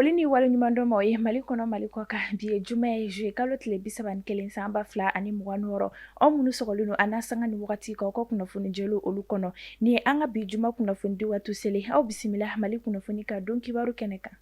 foli ni wale ɲuman dɔ ma o ye Mali kɔnɔ Mali kɔ kan bi ye juma ye juillet kalo tile 31 san 2026 aw minnu sɔgɔlen don an na sanga ni wagati ka ka kunnafoni jɛlu olu kɔnɔ ni an ka bi juma kunnafoni di waati seli aw bisimila Mali kunnafoni ka don kibaru kɛnɛ kan.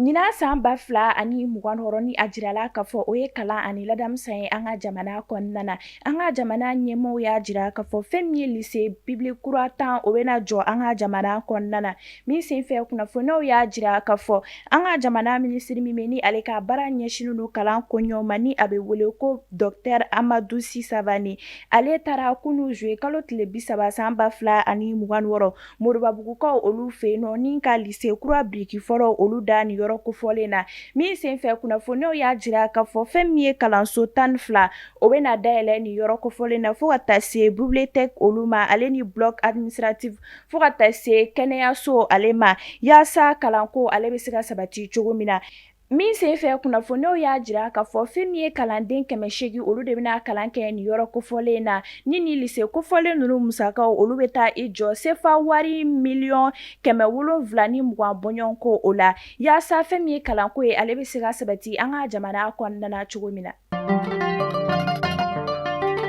Ɲina san 2026 ni a jirala ka fɔ o ye kalan ani ladamisa ye an ka jamana kɔnɔna na. An ka jamana ɲɛmɔgɔw y'a jira ka fɔ fɛn min ye lycée public kura 10 o bɛna jɔ an ka jamana kɔnɔna na. Min senfɛ kunnafoniyaw y'a jira ka fɔ an ka jamana ministre min bɛ ni ale ka baara ɲɛsinnen don kalan koɲɛw ma ni a bɛ wele ko Dr Amadou Sisavani. Ale taara kunu juillet kalo tile 30 san 2026 Moribabugukaw olu fɛ yen ni ka lycée kura biriki fɔlɔ olu da ni yɔrɔ kofɔlen na. Min senfɛ kunnafoniyaw y'a jira ka fɔ fɛn min ye kalanso 12 o bɛna dayɛlɛ ni yɔrɔ kofɔlen na fo ka taa se bibliothèque olu ma ale ni bloc administratif fo ka taa se kɛnɛyaso ale ma yaasa kalanko ale bɛ se ka sabati cogo min na. Min senfɛ kunnafoniyaw y'a jira ka fɔ fɛn min ye kalanden 800 olu de bɛna kalan kɛ ni yɔrɔ kofɔlen na ni lycée kofɔlen ninnu musakaw olu bɛ taa i jɔ CFA wari miliyɔn 720 bɔɲɔgɔnko o la yaasa fɛn min ye kalanko ye ale bɛ se ka sabati an ka jamana kɔnɔna na cogo min na.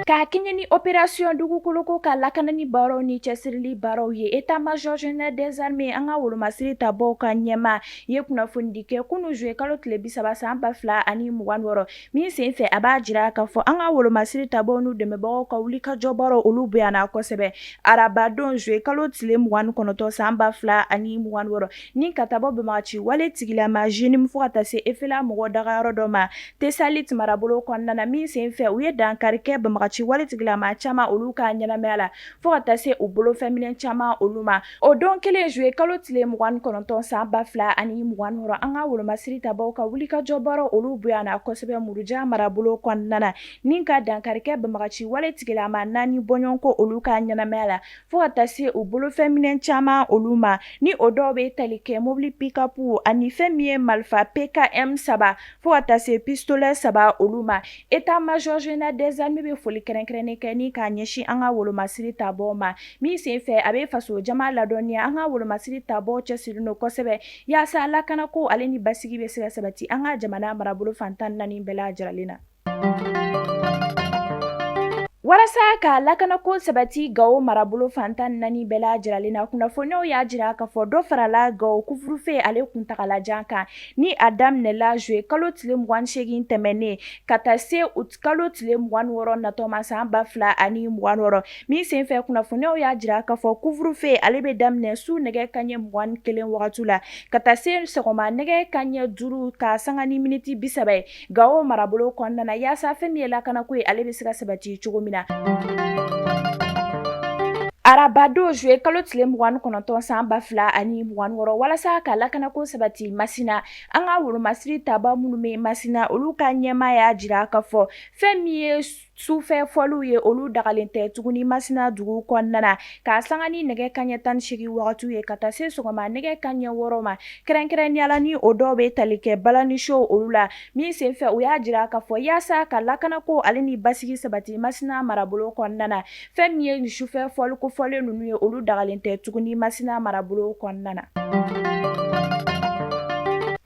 Ka kɛɲɛ ni opération dugukoloko ka lakanani baaraw ni cɛsirili baaraw ye état-major général des armées an ka wolomasiri tabaaw ka ɲɛma ye kunnafoni di kɛ kunu juillet kalo tile 30 san 2026 min senfɛ a b'a jira ka fɔ an ka wolomasiri tabaaw n'u dɛmɛbagaw ka wulikajɔ baaraw olu bonyana kosɛbɛ arabadon juillet kalo tile 29 san 2026 ni ka taa bɔ Banbagaci wale tigilama jeune fo ka taa se EFELA mɔgɔ dagayɔrɔ dɔ ma Tesalit marabolo kɔnɔna na min senfɛ u ye dankari kɛ Banbagaci wale tigilama caman olu ka ɲɛnamaya la fo ka taa se u bolofɛminɛ caman olu ma o don kelen juillet kalo tile 29 san 2026 an ka wolomasiri tabaaw ka wulikajɔ baaraw olu bonyana kosɛbɛ Muruja marabolo kɔnɔna na ni ka dankari kɛ Banbagaci wale tigilama 4 bɔɲɔgɔnko olu ka ɲɛnamaya la fo ka taa se u bolofɛminɛ caman olu ma ni o dɔw bɛ tali kɛ mobili pick-up ani fɛn min ye marifa PKM 3 fo ka taa se pistolet 3 olu ma état-major général des armées bɛ foli kɛrɛnkɛrɛnnen kɛ ni k'a ɲɛsin an ka wolomasiri tabaaw ma min senfɛ a bɛ faso jama ladɔnniya an ka wolomasiri tabaaw cɛsirilen don kosɛbɛ yaasa lakanako ale ni basigi bɛ se ka sabati an ka jamana marabolo fan 14 bɛɛ lajɛlen na. Walasa ka lakanako sabati Gawo marabolo fan 14 bɛɛ lajɛlen na kunnafoniyaw y'a jira ka fɔ dɔ farala Gawo couvre-feu ale kuntagalajan kan ni a daminɛla juillet kalo tile 28 tɛmɛnen ka taa se août kalo tile 26 natɔma san 2026 min senfɛ kunnafoniyaw y'a jira ka fɔ couvre-feu ale bɛ daminɛ su nɛgɛ kanɲɛ 21 wagati la ka taa se sɔgɔma nɛgɛ kanɲɛ 5 ka sanga ni miniti 30 ye Gawo marabolo kɔnɔna na yaasa fɛn min ye lakanako ye ale bɛ se ka sabati cogo min na. Arabado juillet kalo tile 29 san 2026 walasa ka lakanako sabati Masina an ka wolomasiri tabaaw minnu bɛ Masina olu ka ɲɛmaa y'a jira ka fɔ fɛn min ye sufɛ fɔliw ye olu dagalen tɛ tuguni Masina dugu kɔnɔna na ka sanga ni nɛgɛ kanɲɛ 18 wagati ye ka taa se sɔgɔma nɛgɛ kanɲɛ 6 ma kɛrɛnkɛrɛnniyala ni o dɔw bɛ tali kɛ balani show olu la min senfɛ u y'a jira ka fɔ yaasa ka lakanako ale ni basigi sabati Masina marabolo kɔnɔna na fɛn min ye sufɛ fɔli kofɔlen ninnu ye olu dagalen tɛ tuguni Masina marabolo kɔnɔna na.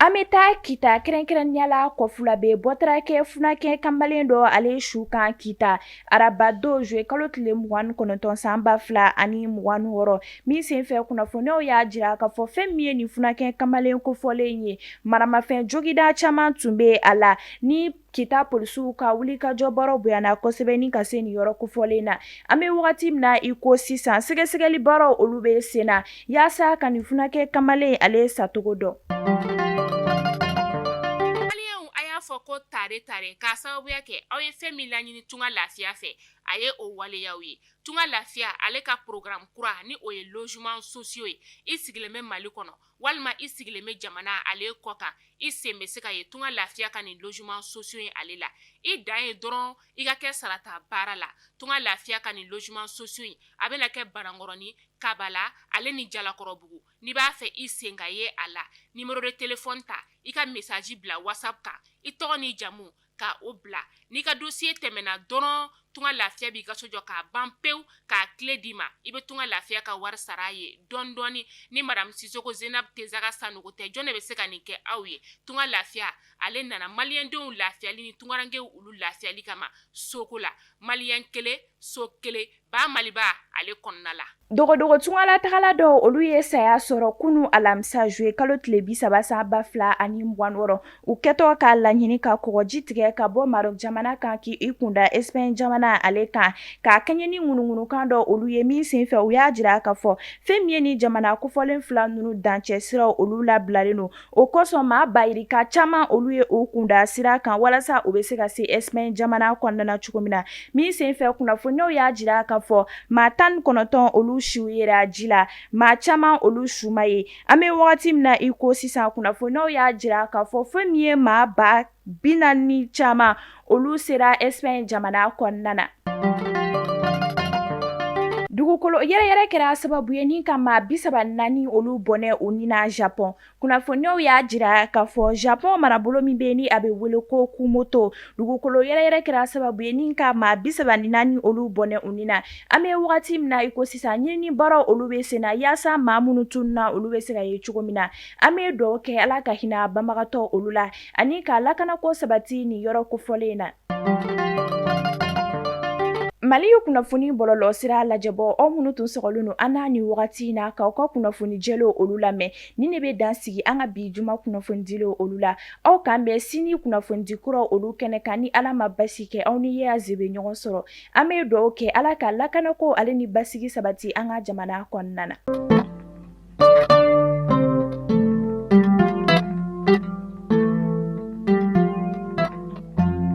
An bɛ taa Kita kɛrɛnkɛrɛnniyala kɔfula bɛ Bɔtarakɛ funakɛ kamalen dɔ ale su kan Kita arabado juillet kalo tile 29 san 2026 min senfɛ kunnafoniyaw y'a jira ka fɔ fɛn min ye nin funakɛ kamalen kofɔlen ye maramafɛn jogida caman tun bɛ a la ni Kita polisiw ka wulikajɔ baaraw bonyana kosɛbɛ ni ka se nin yɔrɔ kofɔlen na an bɛ wagati min na i ko sisan sɛgɛsɛgɛli baaraw olu bɛ sen na yaasa ka nin funakɛ kamalen ale sacogo dɔn. Fɔ ko tare k'a sababuya kɛ aw ye fɛn min laɲini tunga lafiya fɛ a ye o waleyaw ye tunga lafiya ale ka programme kura ni o ye logement sociaux ye i sigilen bɛ Mali kɔnɔ walima i sigilen bɛ jamana ale kɔ kan i sen bɛ se ka ye tunga lafiya ka nin logement sociaux ye ale la i dan ye dɔrɔn i ka kɛ sarata baara la tunga lafiya ka nin logement sociaux ye a bɛna kɛ Banankɔrɔni Kabala ale ni Jalakɔrɔbugu n'i b'a fɛ i sen ka ye a la numéro de téléphone ta i ka message bila WhatsApp kan i tɔgɔ ni jamu ka o bila n'i ka dossier tɛmɛna dɔrɔn tunga lafiya b'i ka so jɔ k'a ban pewu k'a tile d'i ma i bɛ tunga lafiya ka wari sara a ye dɔɔni dɔɔni ni madame Sisoko Zenab Tezaga Sanogo tɛ jɔn de bɛ se ka nin kɛ aw ye tunga lafiya ale nana maliyɛndenw lafiyali ni tungarankew olu lafiyali kama soko la maliyɛn kelen so kelen ba maliba ale kɔnɔna la dogodogo tungala tagala dɔw olu ye saya sɔrɔ kunu alamisa juye kalo tile 32 ani 26 u kɛtɔ ka laɲini ka kɔgɔji tigɛ ka bɔ Maroc jamana kan k'i kunda Espagne jamana ale kan ka kɛɲɛ ni ŋunuŋunukan dɔ olu ye min senfɛ u y'a jira ka fɔ fɛn min ye ni jamana kofɔlen fila nunu dancɛ siraw olu labilalen don o kosɔn maa bayirika caman olu ye u kunda sira kan walasa u bɛ se ka se Espagne jamana kɔnɔna cogo min na min senfɛ kunnafoniyaw y'a jira ka fɔ maa 19 olu siw yera ji la maa caman olu suma ye an bɛ wagati min na i ko sisan kunnafoniyaw y'a jira ka fɔ fɛn min ye maa ba 40 caman olu sera Espagne jamana kɔnɔna na dugukolo yɛrɛyɛrɛ kɛra sababu ye ni ka maa 34 olu bɔnɛ u ni na Japon kunnafoniyaw y'a jira ka fɔ Japon marabolo min bɛ ni a bɛ wele ko Kumoto dugukolo yɛrɛyɛrɛ kɛra sababu ye ni ka maa 34 olu bɔnɛ u ni na an bɛ wagati min na i ko sisan ɲinini baaraw olu bɛ sen na yaasa maa minnu tununa olu bɛ se ka ye cogo min na an bɛ dugawu kɛ Ala ka hinɛ banbagatɔ olu la ani ka lakanako sabati nin yɔrɔ kofɔlen na Mali ye kunnafoni bɔlɔlɔ sira lajɛbɔ aw minnu tun sɔgɔlen don an n'a ni wagati in na k'aw ka kunnafoni jɛlenw olu lamɛn ni ne bɛ dan sigi an ka bi juma kunnafoni dilenw olu la aw k'an bɛn sini kunnafoni di kuraw olu kɛnɛ kan ni Ala ma basi kɛ aw ni Yeya Zebe ɲɔgɔn sɔrɔ an bɛ dugawu kɛ Ala ka lakanako ale ni basigi sabati an ka jamana kɔnɔna na